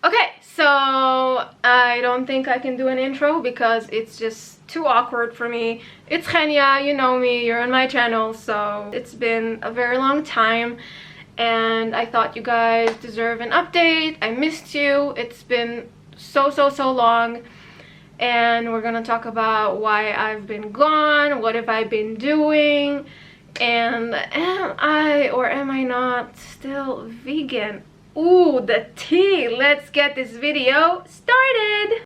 Okay, so I don't think I can do an intro because it's just too awkward for me. It's Henya, you know me, you're on my channel, so it's been a very long time and I thought you guys deserve an update. I missed you. It's been so long, and we're gonna talk about why I've been gone, what have I been doing, and am I or am I not still vegan? Ooh, the tea! Let's get this video started!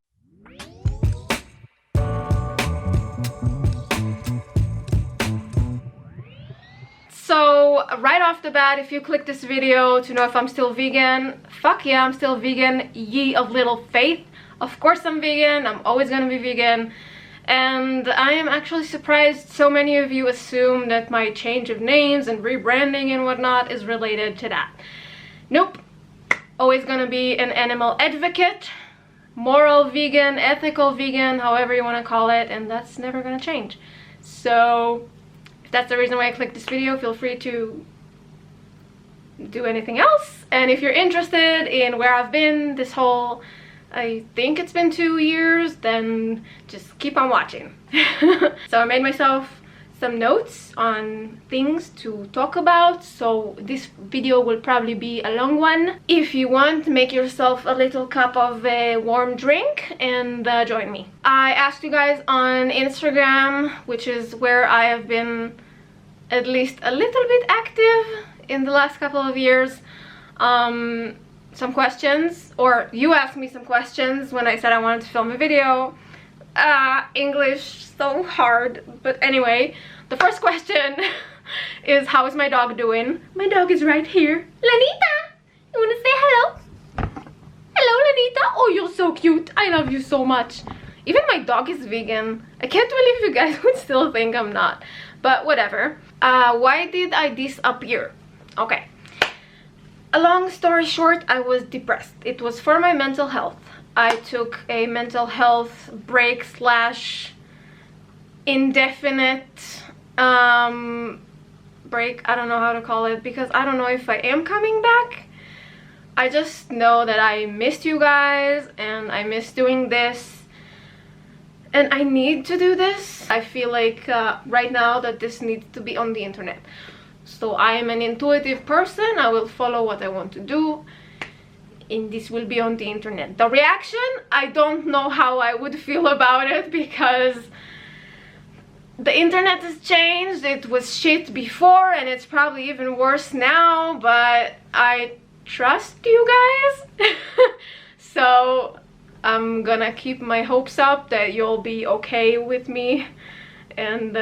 So, right off the bat, if you click this video to know if I'm still vegan, fuck yeah, I'm still vegan, ye of little faith. Of course I'm vegan, I'm always gonna be vegan. And I am actually surprised so many of you assume that my change of names and rebranding and whatnot is related to that. Nope. Always gonna be an animal advocate, moral vegan, ethical vegan, however you want to call it, and that's never gonna change. So if that's the reason why I clicked this video, feel free to do anything else. And if you're interested in where I've been this whole, I think it's been 2 years, then just keep on watching. So I made myself some notes on things to talk about, so this video will probably be a long one. If you want, make yourself a little cup of a warm drink and join me. I asked you guys on Instagram, which is where I have been at least a little bit active in the last couple of years, some questions, or you asked me some questions when I said I wanted to film a video. English so hard, but anyway, the first question is, how is my dog doing? My dog is right here. Lanita, you wanna say hello? Hello, Lanita. Oh, you're so cute. I love you so much. Even my dog is vegan. I can't believe you guys would still think I'm not, but whatever. Why did I disappear? Okay, a long story short, I was depressed. It was for my mental health. I took a mental health break slash indefinite break. I don't know how to call it, because I don't know if I am coming back. I just know that I missed you guys and I miss doing this, and I need to do this. I feel like right now that this needs to be on the internet. So I am an intuitive person. I will follow what I want to do, and this will be on the internet. The reaction, I don't know how I would feel about it, because the internet has changed. It was shit before and it's probably even worse now, but I trust you guys. So I'm gonna keep my hopes up that you'll be okay with me and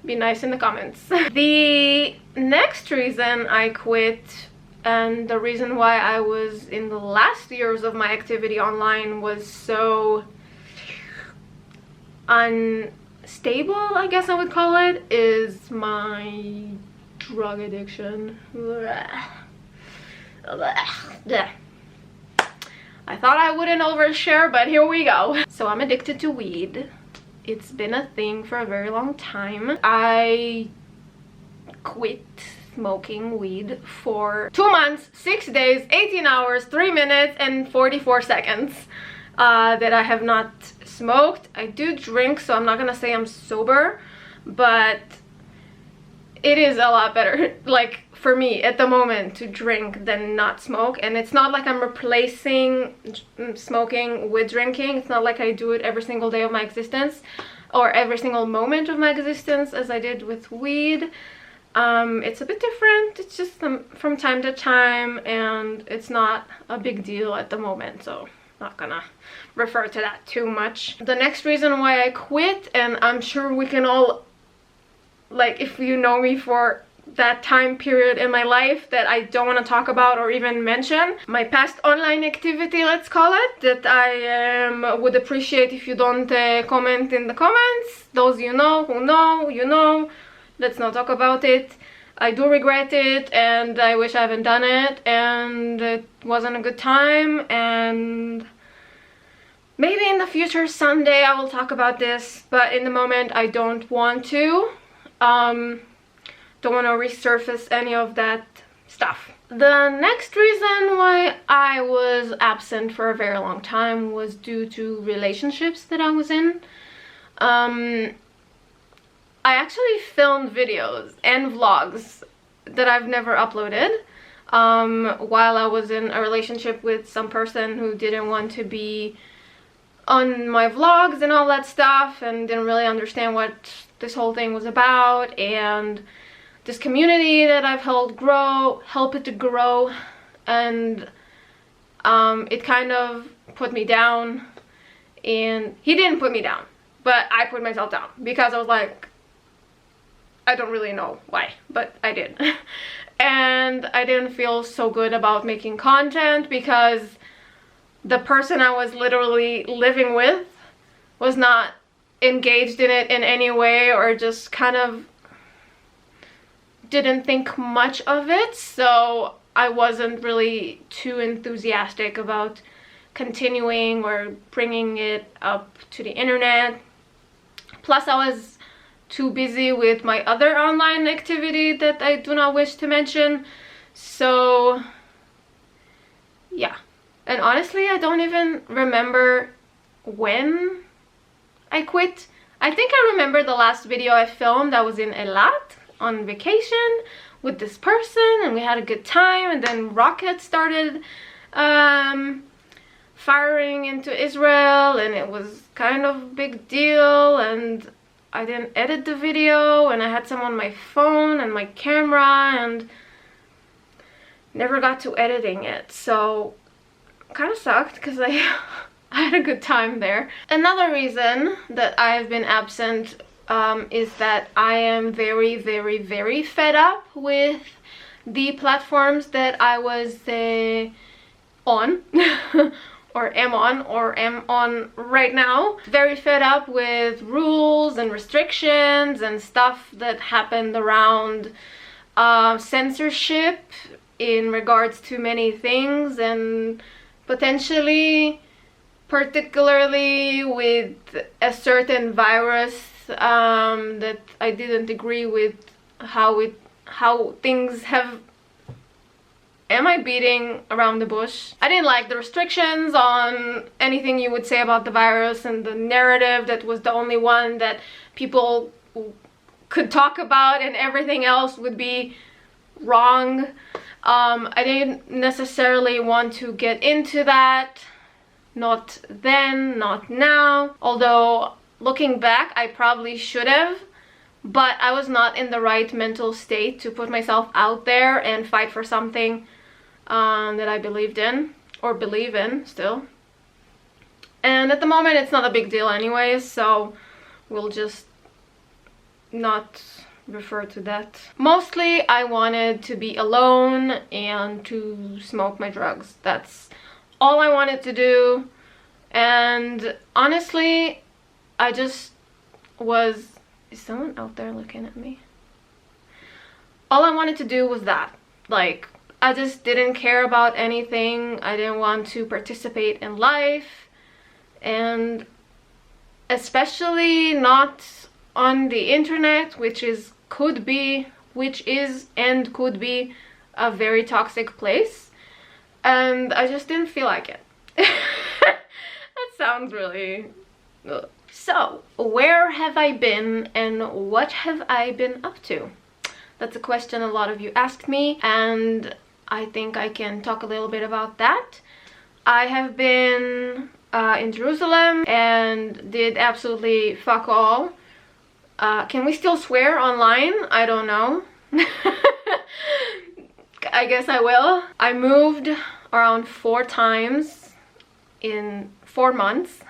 be nice in the comments. The next reason I quit, and the reason why I was in the last years of my activity online was so unstable, I guess I would call it, is my drug addiction. I thought I wouldn't overshare, but here we go. So I'm addicted to weed. It's been a thing for a very long time. I quit smoking weed for 2 months, 6 days, 18 hours, 3 minutes and 44 seconds that I have not smoked. I do drink, so I'm not gonna say I'm sober, but it is a lot better, like for me at the moment, to drink than not smoke. And it's not like I'm replacing smoking with drinking. It's not like I do it every single day of my existence or every single moment of my existence as I did with weed. It's a bit different. It's just from time to time, and it's not a big deal at the moment, so not gonna refer to that too much. The next reason why I quit, and I'm sure we can all, like, if you know me for that time period in my life that I don't want to talk about or even mention, my past online activity, let's call it, that I would appreciate if you don't comment in the comments. Those you know, who know, you know. Let's not talk about it. I do regret it, and I wish I haven't done it, and it wasn't a good time, and maybe in the future someday I will talk about this, but in the moment I don't want to. Don't want to resurface any of that stuff. The next reason why I was absent for a very long time was due to relationships that I was in. I actually filmed videos and vlogs that I've never uploaded while I was in a relationship with some person who didn't want to be on my vlogs and all that stuff, and didn't really understand what this whole thing was about, and this community that I've helped it to grow, and it kind of put me down. And he didn't put me down, but I put myself down because I was like, I don't really know why, but I did. And I didn't feel so good about making content because the person I was literally living with was not engaged in it in any way, or just kind of didn't think much of it. So I wasn't really too enthusiastic about continuing or bringing it up to the internet. Plus I was too busy with my other online activity that I do not wish to mention. So yeah. And honestly, I don't even remember when I quit. I think I remember the last video I filmed. I was in Eilat on vacation with this person, and we had a good time, and then rockets started firing into Israel, and it was kind of a big deal, and I didn't edit the video, and I had some on my phone and my camera, and never got to editing it. So kind of sucked because I had a good time there. Another reason that I've been absent is that I am very, very, very fed up with the platforms that I was on or am on right now. Very fed up with rules and restrictions and stuff that happened around censorship in regards to many things, and potentially particularly with a certain virus that I didn't agree with how things have. Am I beating around the bush? I didn't like the restrictions on anything you would say about the virus, and the narrative that was the only one that people could talk about and everything else would be wrong. I didn't necessarily want to get into that. Not then, not now. Although looking back, I probably should have. But I was not in the right mental state to put myself out there and fight for something that I believed in, or believe in still. And at the moment it's not a big deal anyways, so we'll just not refer to that. Mostly I wanted to be alone and to smoke my drugs. That's all I wanted to do. And honestly, I just was... Is someone out there looking at me? All I wanted to do was that. Like, I just didn't care about anything. I didn't want to participate in life, and especially not on the internet, which is and could be a very toxic place, and I just didn't feel like it. That sounds really... Ugh. So, where have I been and what have I been up to? That's a question a lot of you asked me, and I think I can talk a little bit about that. I have been in Jerusalem and did absolutely fuck all. Can we still swear online? I don't know. I guess I will. I moved around 4 times in 4 months.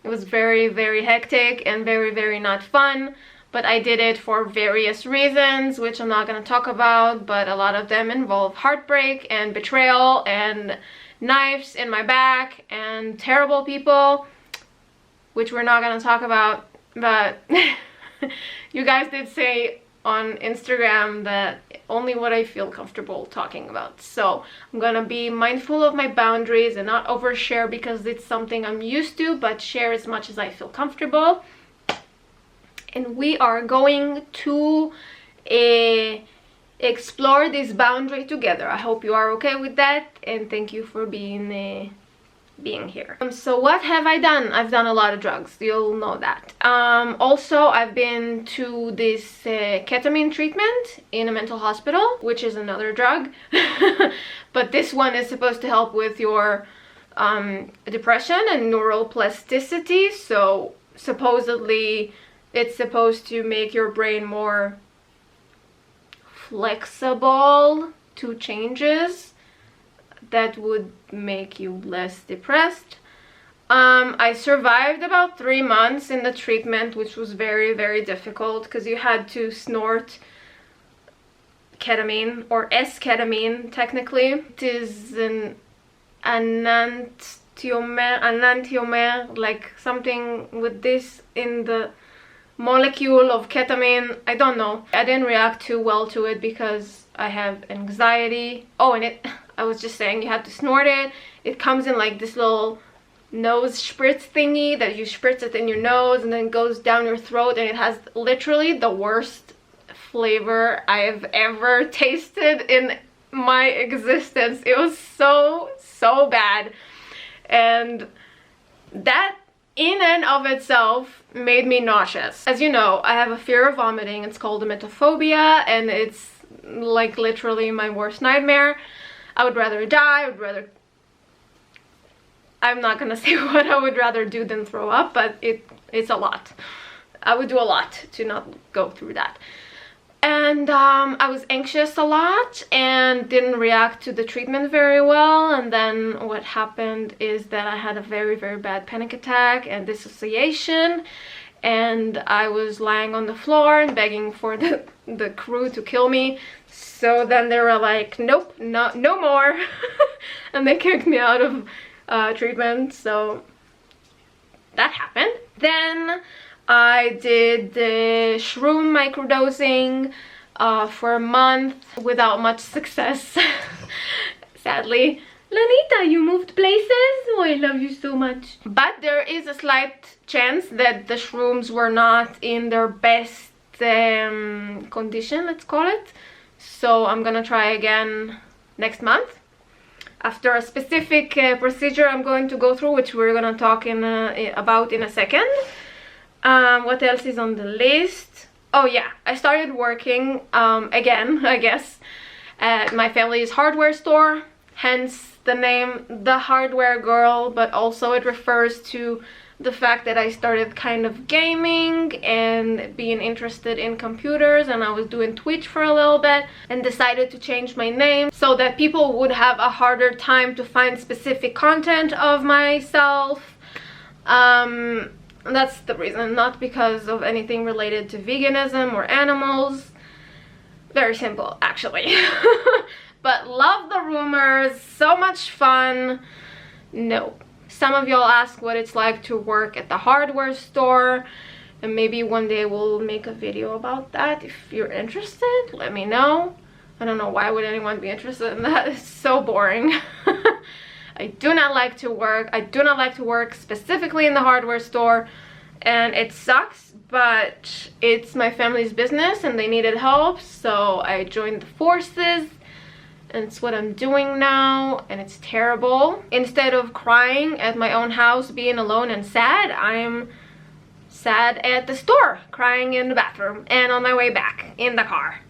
It was very, very hectic and very, very not fun, but I did it for various reasons, which I'm not going to talk about, but a lot of them involve heartbreak and betrayal and knives in my back and terrible people, which we're not going to talk about. But you guys did say on Instagram that only what I feel comfortable talking about. So I'm gonna be mindful of my boundaries and not overshare because it's something I'm used to, but share as much as I feel comfortable. And we are going to explore this boundary together. I hope you are okay with that, and thank you for being here. So what have I done? I've done a lot of drugs, you'll know that. Also, I've been to this ketamine treatment in a mental hospital, which is another drug. But this one is supposed to help with your depression and neuroplasticity. So supposedly it's supposed to make your brain more flexible to changes that would make you less depressed. I survived about 3 months in the treatment, which was very, very difficult because you had to snort ketamine, or S-ketamine technically. It is an enantiomer, like something with this in the molecule of ketamine. I don't know. I didn't react too well to it because I have anxiety. Oh, and I was just saying, you have to snort it. It comes in like this little nose spritz thingy that you spritz it in your nose and then goes down your throat, and it has literally the worst flavor I've ever tasted in my existence. It was so bad, and that in and of itself made me nauseous. As you know, I have a fear of vomiting. It's called emetophobia, and it's like literally my worst nightmare. I would rather die. I'm not gonna say what I would rather do than throw up, but it's a lot. I would do a lot to not go through that. And I was anxious a lot and didn't react to the treatment very well. And then what happened is that I had a very, very bad panic attack and dissociation. And I was lying on the floor and begging for the crew to kill me. So then they were like, nope, no more. And they kicked me out of treatment. So that happened. Then I did the shroom microdosing for a month without much success. Sadly. Lanita, you moved places? Oh, I love you so much. But there is a slight chance that the shrooms were not in their best condition, let's call it. So I'm gonna try again next month after a specific procedure I'm going to go through, which we're gonna talk about in a second. What else is on the list? Oh yeah, I started working again, I guess, at my family's hardware store, hence the name The Hardware Girl, but also it refers to the fact that I started kind of gaming and being interested in computers, and I was doing Twitch for a little bit and decided to change my name so that people would have a harder time to find specific content of myself. That's the reason, not because of anything related to veganism or animals. Very simple, actually. But love the rumors, so much fun. No. Some of y'all ask what it's like to work at the hardware store, and maybe one day we'll make a video about that. If you're interested, let me know. I don't know, why would anyone be interested in that? It's so boring. I do not like to work. I do not like to work specifically in the hardware store, and it sucks, but it's my family's business and they needed help, so I joined the forces. And it's what I'm doing now, and it's terrible. Instead of crying at my own house, being alone and sad, I'm sad at the store, crying in the bathroom, and on my way back in the car.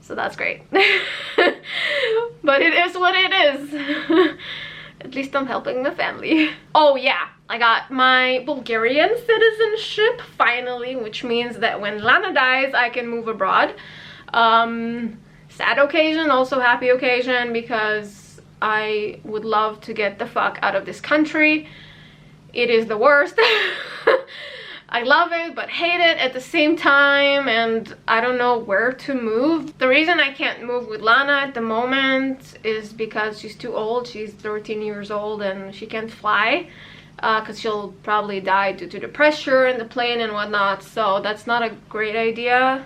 So that's great. But it is what it is. At least I'm helping the family. Oh yeah, I got my Bulgarian citizenship finally, which means that when Lana dies, I can move abroad. Sad occasion, also happy occasion, because I would love to get the fuck out of this country. It is the worst. I love it but hate it at the same time, and I don't know where to move. The reason I can't move with Lana at the moment is because she's too old. She's 13 years old and she can't fly because she'll probably die due to the pressure in the plane and whatnot. So that's not a great idea,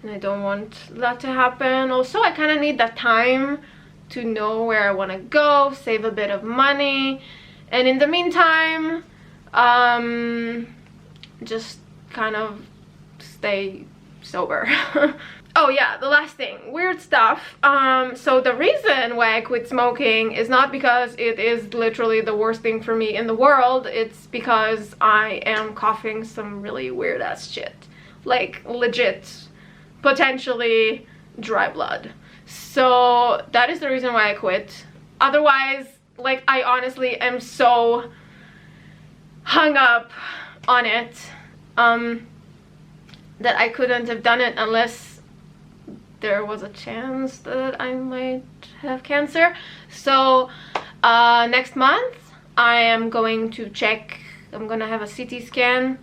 and I don't want that to happen. Also, I kind of need that time to know where I want to go, save a bit of money, and in the meantime just kind of stay sober. Oh yeah, the last thing, weird stuff. So the reason why I quit smoking is not because it is literally the worst thing for me in the world. It's because I am coughing some really weird ass shit. Like legit, potentially dry blood. So that is the reason why I quit. Otherwise, like, I honestly am so hung up on it that I couldn't have done it unless there was a chance that I might have cancer. So next month I am going to check. I'm gonna have a CT scan,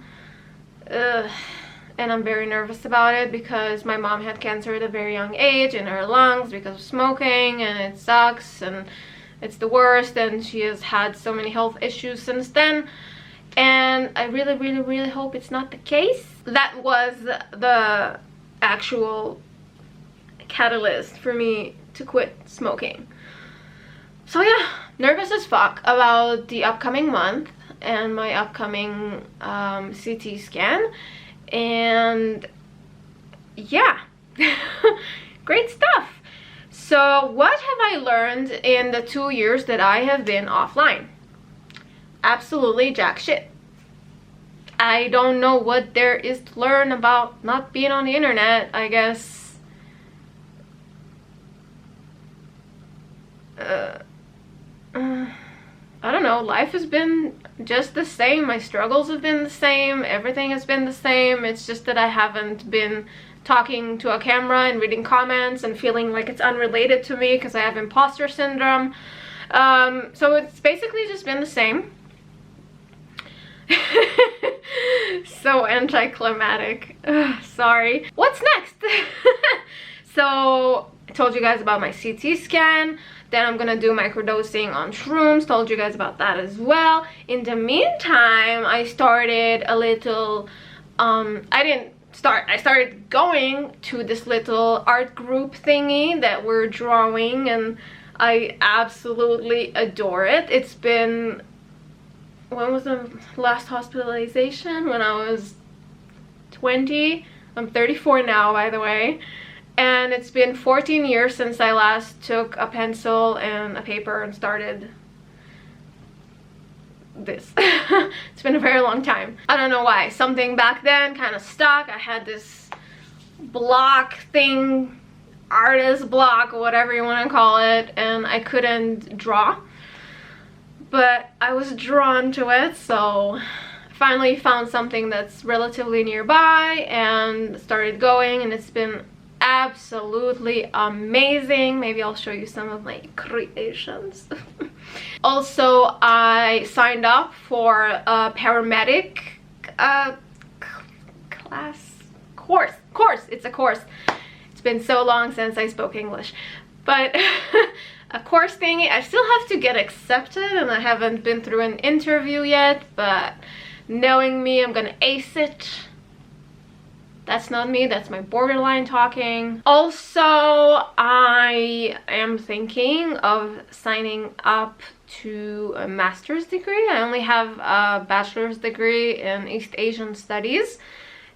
and I'm very nervous about it because my mom had cancer at a very young age in her lungs because of smoking, and it sucks and it's the worst, and she has had so many health issues since then, and I really hope it's not the case. That was the actual catalyst for me to quit smoking. So yeah, nervous as fuck about the upcoming month and my upcoming CT scan, and yeah. Great stuff. So what have I learned in the 2 years that I have been offline? Absolutely jack shit. I don't know what there is to learn about not being on the internet, I guess. I don't know, life has been just the same. My struggles have been the same. Everything has been the same. It's just that I haven't been talking to a camera and reading comments and feeling like it's unrelated to me because I have imposter syndrome. So it's basically just been the same. So anticlimactic. Ugh, sorry. What's next? So I told you guys about my CT scan. Then I'm gonna do microdosing on shrooms. Told you guys about that as well. In the meantime, I started a little I started going to this little art group thingy that we're drawing, and I absolutely adore it. It's been, when was the last hospitalization? When I was 20. I'm 34 now, by the way. And it's been 14 years since I last took a pencil and a paper and started this. It's been a very long time. I don't know why. Something back then kind of stuck. I had this block thing, artist block, whatever you want to call it, and I couldn't draw. But I was drawn to it, so I finally found something that's relatively nearby and started going, and it's been absolutely amazing. Maybe I'll show you some of my creations. Also, I signed up for a paramedic course. It's a course. It's been so long since I spoke English, but a course thingy. I still have to get accepted, and I haven't been through an interview yet, but knowing me, I'm gonna ace it. That's not me, that's my borderline talking. Also, I am thinking of signing up to a master's degree. I only have a bachelor's degree in East Asian Studies,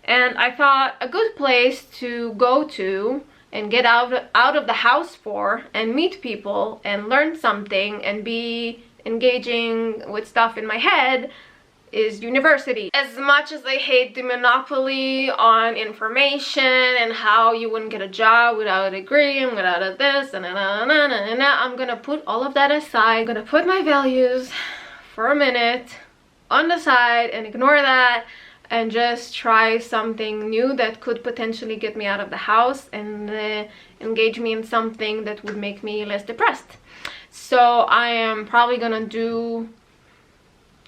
and I thought a good place to go to and get out of the house for and meet people and learn something and be engaging with stuff in my head is university. As much as I hate the monopoly on information and how you wouldn't get a job without a degree and without a this and I'm gonna put all of that aside. I'm gonna put my values for a minute on the side and ignore that and just try something new that could potentially get me out of the house and engage me in something that would make me less depressed. So I am probably gonna do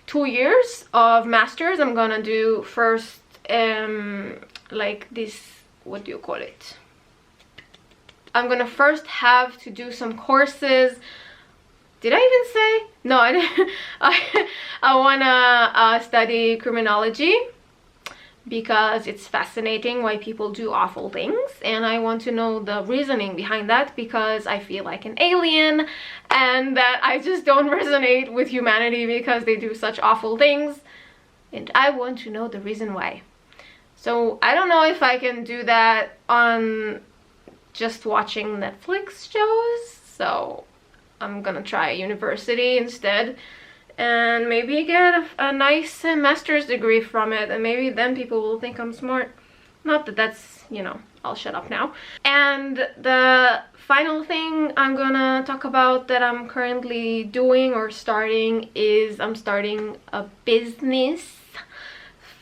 2 years of masters. I'm gonna do first like this, what do you call it? I'm gonna first have to do some courses. Did I even say? No, I didn't. I wanna study criminology because it's fascinating why people do awful things, and I want to know the reasoning behind that because I feel like an alien and that I just don't resonate with humanity because they do such awful things, and I want to know the reason why. So I don't know if I can do that on just watching Netflix shows, so I'm gonna try university instead and maybe get a nice master's degree from it, and maybe then people will think I'm smart. Not that that's, you know, I'll shut up now. And the final thing I'm gonna talk about that I'm currently doing or starting is I'm starting a business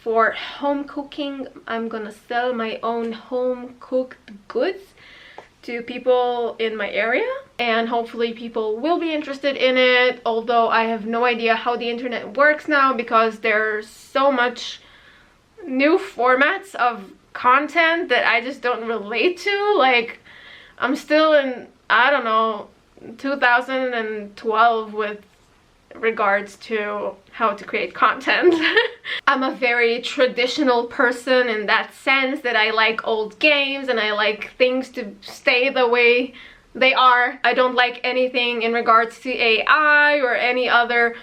for home cooking. I'm gonna sell my own home cooked goods to people in my area, and hopefully people will be interested in it, although I have no idea how the internet works now because there's so much new formats of content that I just don't relate to. Like, I'm still in, I don't know, 2012 with regards to how to create content. I'm a very traditional person in that sense, that I like old games and I like things to stay the way they are. I don't like anything in regards to AI or any other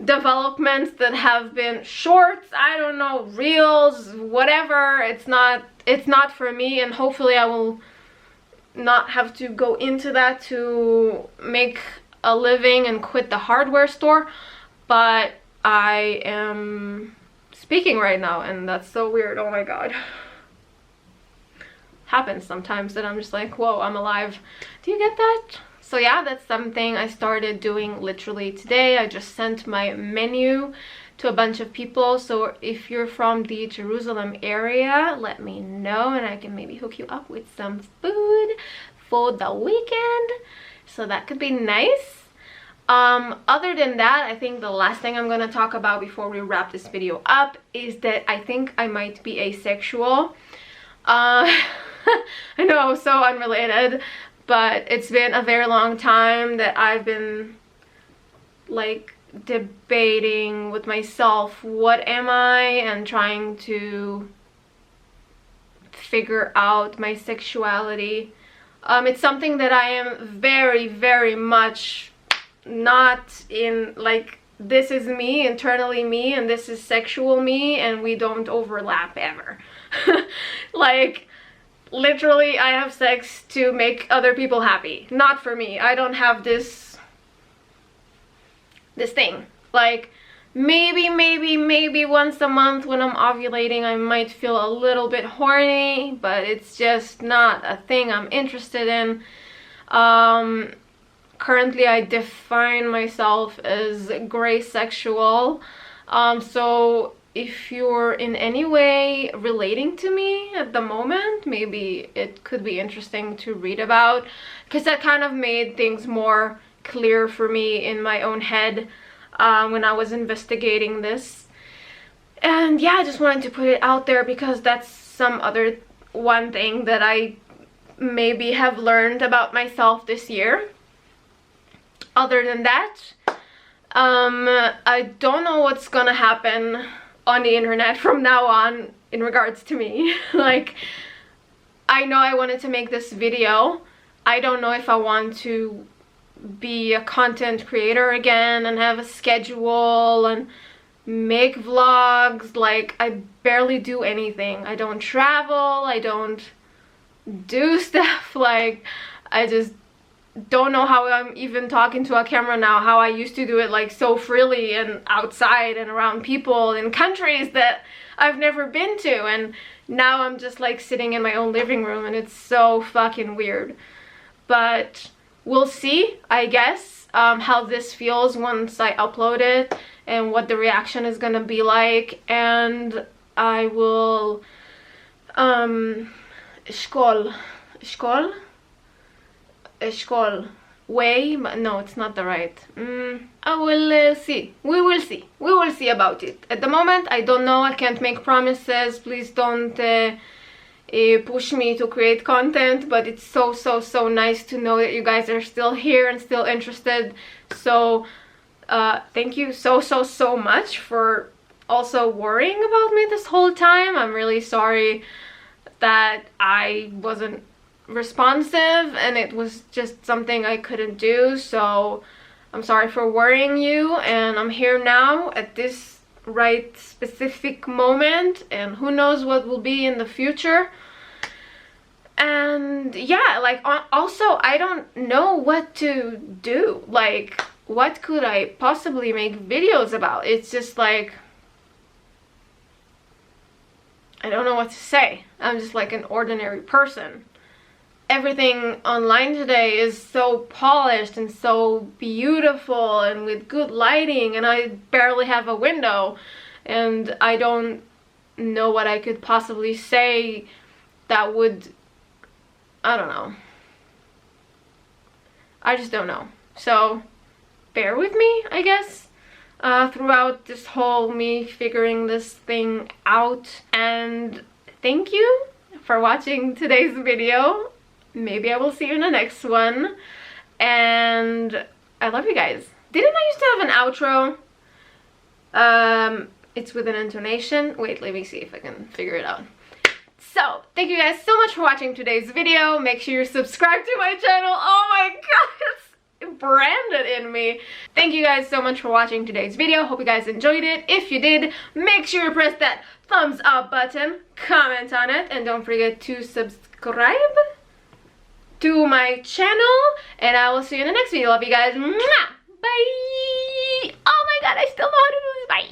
developments that have been shorts, I don't know, reels, whatever. It's not for me, and hopefully I will not have to go into that to make a living and quit the hardware store. But I am speaking right now and that's so weird. Oh my god. Happens sometimes that I'm just like, whoa, I'm alive. Do you get that? So yeah, that's something I started doing literally today. I just sent my menu to a bunch of people, so if you're from the Jerusalem area, let me know and I can maybe hook you up with some food for the weekend. So that could be nice. Other than that, I think the last thing I'm gonna talk about before we wrap this video up is that I think I might be asexual. I know, so unrelated, but it's been a very long time that I've been like debating with myself, what am I, and trying to figure out my sexuality. It's something that I am very, very much not in, like, this is me, internally me, and this is sexual me, and we don't overlap ever. Like, literally I have sex to make other people happy, not for me. I don't have this thing. Like, maybe once a month when I'm ovulating I might feel a little bit horny, but it's just not a thing I'm interested in. Currently I define myself as gray sexual, so if you're in any way relating to me at the moment, maybe it could be interesting to read about, because that kind of made things more clear for me in my own head when I was investigating this. And yeah, I just wanted to put it out there because that's some other one thing that I maybe have learned about myself this year. Other than that, I don't know what's gonna happen on the internet from now on in regards to me. Like, I know I wanted to make this video. I don't know if I want to be a content creator again and have a schedule and make vlogs. Like, I barely do anything. I don't travel, I don't do stuff. Like, I just don't know how I'm even talking to a camera now, how I used to do it like so freely and outside and around people in countries that I've never been to, and now I'm just like sitting in my own living room and it's so fucking weird. But we'll see, I guess, how this feels once I upload it and what the reaction is gonna be like. And I will way, but no, it's not the right. I will see. We will see about it. At the moment, I don't know. I can't make promises. Please don't push me to create content, but it's so nice to know that you guys are still here and still interested. So thank you so much for also worrying about me this whole time. I'm really sorry that I wasn't responsive and it was just something I couldn't do, so I'm sorry for worrying you, and I'm here now at this right specific moment, and who knows what will be in the future. And yeah, like also I don't know what to do. Like, what could I possibly make videos about? It's just like, I don't know what to say. I'm just like an ordinary person. Everything online today is so polished and so beautiful and with good lighting, and I barely have a window, and I don't know what I could possibly say that would, I don't know. I just don't know. So bear with me, I guess, throughout this whole me figuring this thing out. And thank you for watching today's video. Maybe I will see you in the next one. And I love you guys. Didn't I used to have an outro? It's with an intonation. Wait, let me see if I can figure it out. So, thank you guys so much for watching today's video. Make sure you subscribe to my channel. Oh my god, it's branded in me. Thank you guys so much for watching today's video. Hope you guys enjoyed it. If you did, make sure you press that thumbs up button, comment on it, and don't forget to subscribe to my channel. And I will see you in the next video. Love you guys. Mwah! Bye. Oh my god, I still know how to do this. Bye.